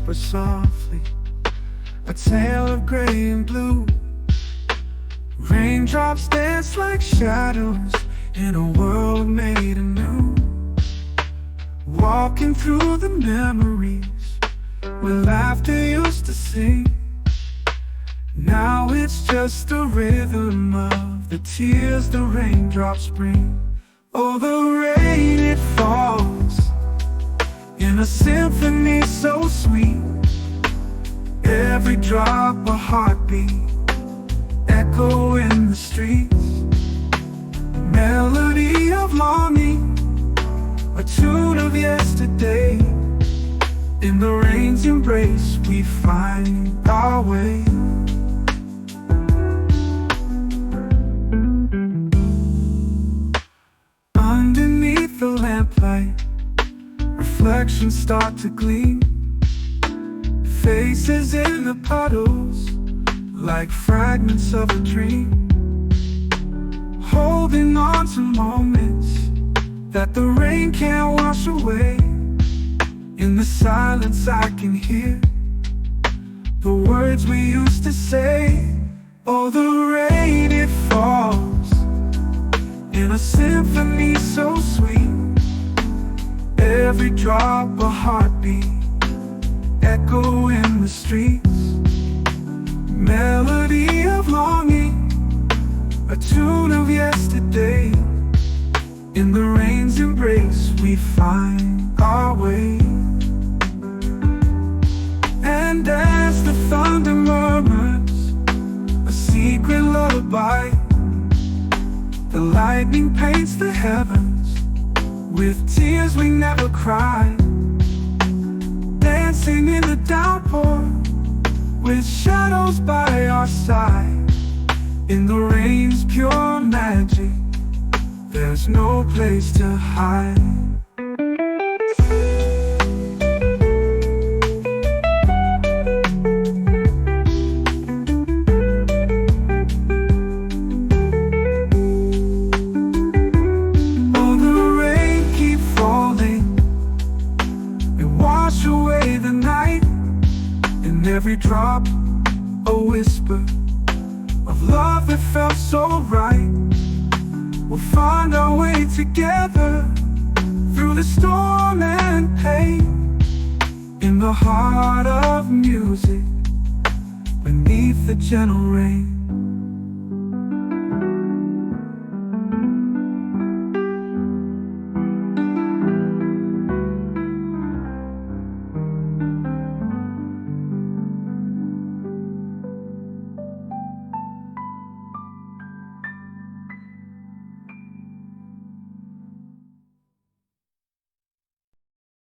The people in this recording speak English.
whisper softly, a tale of gray and blue. Raindrops dance like shadows in a world made anew. Walking through the memories where laughter used to sing. Now it's just the rhythm of the tears the raindrops bring. Oh, the rain, it falls in a symphony so sweet. Every drop a heartbeat, echo in the streets. Melody of longing, a tune of yesterday. In the rain's embrace we find our way. Underneath the lamplight, reflections start to gleam. Faces in the puddles, like fragments of a dream. Holding on to moments that the rain can't wash away. In the silence I can hear the words we used to say. Oh, the rain, it falls in a symphony so sweet. Every drop a heartbeat, echo in the streets. Melody of longing, a tune of yesterday. In the rain's embrace we find our way. And as the thunder murmurs a secret lullaby, the lightning paints the heavens with tears we never cried. Dancing in the downpour with shadows by our side. In the rain's pure magic, there's no place to hide. Oh, the rain keep falling, it wash away the night. In every drop, a whisper of love that felt so right. We'll find our way together through the storm and pain. In the heart of music, beneath the gentle rain.